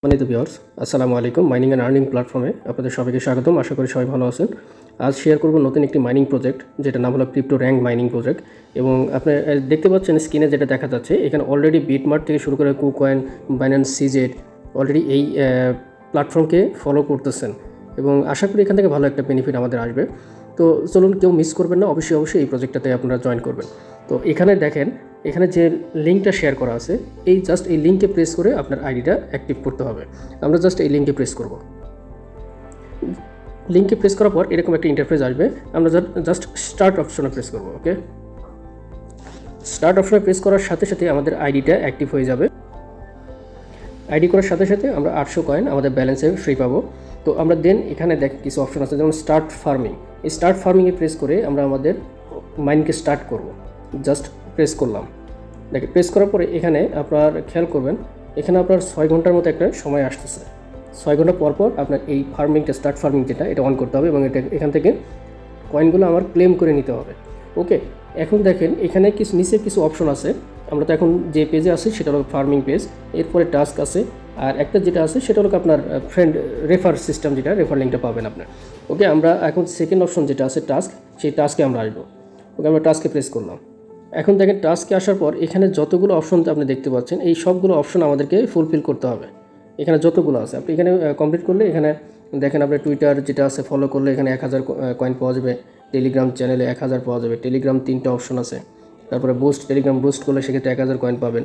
সম্মানিত ভিউয়ার্স, আসসালামু আলাইকুম। মাইনিং অ্যান্ড আর্নিং প্ল্যাটফর্মে আপনাদের সবাইকে স্বাগতম। আশা করি সবাই ভালো আছেন। আজ শেয়ার করব নতুন একটি মাইনিং প্রজেক্ট, যেটা নাম হলো ক্রিপ্টো র্যাঙ্ক মাইনিং প্রজেক্ট। এবং আপনি দেখতে পাচ্ছেন স্ক্রিনে যেটা দেখা যাচ্ছে, এখানে অলরেডি বিটমার্ট থেকে শুরু করে কুকয়েন, বাইন্যান্স সিজেড অলরেডি এই প্ল্যাটফর্মকে ফলো করতেছেন এবং আশা করি এখান থেকে ভালো একটা বেনিফিট আমাদের আসবে। তো চলুন, কেউ মিস করবেন না, অবশ্যই এই প্রজেক্টটাতে আপনারা জয়েন করবেন। তো এখানে দেখেন, এখানে যে লিঙ্কটা শেয়ার করা আছে, এই জাস্ট এই লিঙ্কে প্রেস করে আপনার আইডিটা অ্যাক্টিভ করতে হবে। আমরা জাস্ট এই লিঙ্কে প্রেস করব। লিঙ্কে প্রেস করার পর এরকম একটা ইন্টারফেস আসবে। আমরা জাস্ট স্টার্ট অপশনে প্রেস করব। ওকে, স্টার্ট অপশনে প্রেস করার সাথে সাথে আমাদের আইডিটা অ্যাক্টিভ হয়ে যাবে। আইডি করার সাথে সাথে আমরা 800 কয়েন আমাদের ব্যালেন্সে ফ্রি পাবো। তো আমরা দেন এখানে দেখ কিছু অপশন আছে, যেমন স্টার্ট ফার্মিং। এই স্টার্ট ফার্মিংয়ে প্রেস করে আমরা আমাদের মাইনকে স্টার্ট করব। জাস্ট প্রেস করলাম। দেখে প্রেস করার পরে এখানে আপনার খেয়াল করবেন, এখানে আপনার 6 ঘন্টার মতো একটা সময় আসতেছে। 6 ঘন্টা পর পর আপনার এই ফার্মিংটা, স্টার্ট ফার্মিং যেটা, এটা অন করতে হবে এবং এখান থেকে কয়েনগুলো আমার ক্লেম করে নিতে হবে। ওকে, এখন দেখেন এখানে নিচে কিছু অপশন আছে। আমরা তো এখন যে পেজে আছি সেটা হলো ফার্মিং পেজ। এরপরে টাস্ক আছে, আর একটা যেটা আছে সেটা হলো আপনার ফ্রেন্ড রেফার সিস্টেম, যেটা রেফার লিঙ্কটা পাবেন আপনার। ওকে, আমরা এখন সেকেন্ড অপশন যেটা আছে টাস্ক, সেই টাস্কে আমরা আসবো। ওকে, আমরা টাস্কে প্রেস করলাম। এখন দেখেন টাস্কে আসার পর এখানে যতগুলো অপশন আপনি দেখতে পাচ্ছেন, এই সবগুলো অপশন আমাদেরকে ফুলফিল করতে হবে। এখানে যতগুলো আছে আপনি এখানে কমপ্লিট করলে, এখানে দেখেন আপনার টুইটার যেটা আছে ফলো করলে এখানে 1000 কয়েন পাওয়া যাবে। টেলিগ্রাম চ্যানেলে 1000 পাওয়া যাবে। টেলিগ্রাম 3টা অপশন আছে। তারপরে টেলিগ্রাম বুস্ট করলে সেক্ষেত্রে 1000 কয়েন পাবেন।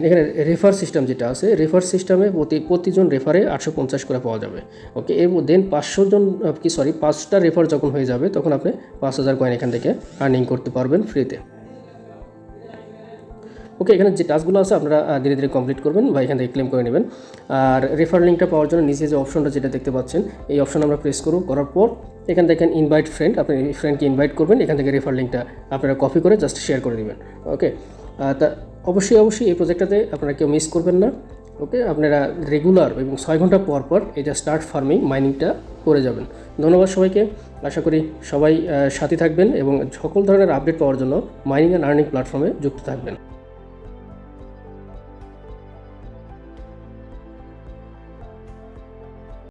এখানে রেফার সিস্টেম যেটা আছে, রেফার সিস্টেমে প্রতিজন রেফারে 850 করে পাওয়া যাবে। ওকে, দেন 5টা রেফার যখন হয়ে যাবে তখন আপনি 5000 কয়েন এখান থেকে আর্নিং করতে পারবেন ফ্রিতে। ওকে, এখানে যে টাস্কগুলো আছে আপনারা ধীরে ধীরে কমপ্লিট করবেন বা এখান থেকে ক্লেম করে নেবেন। আর রেফার লিঙ্কটা পাওয়ার জন্য নিচে যে অপশনটা যেটা দেখতে পাচ্ছেন, এই অপশন আমরা প্রেস করার পর এখান দেখেন ইনভাইট ফ্রেন্ড, আপনি ফ্রেন্ডকে ইনভাইট করবেন। এখান থেকে রেফার লিঙ্কটা আপনারা কপি করে জাস্ট শেয়ার করে দেবেন। ওকে, তা অবশ্যই এই প্রজেক্টটাতে আপনারা কেউ মিস করবেন না। ওকে, আপনারা রেগুলার এবং 6 ঘন্টা পর পর এটা স্টার্ট ফার্মিং মাইনিংটা করে যাবেন। ধন্যবাদ সবাইকে। আশা করি সবাই সাথে থাকবেন এবং সকল ধরনের আপডেট পাওয়ার জন্য মাইনিং অ্যান্ড আর্নিং প্ল্যাটফর্মে যুক্ত থাকবেন।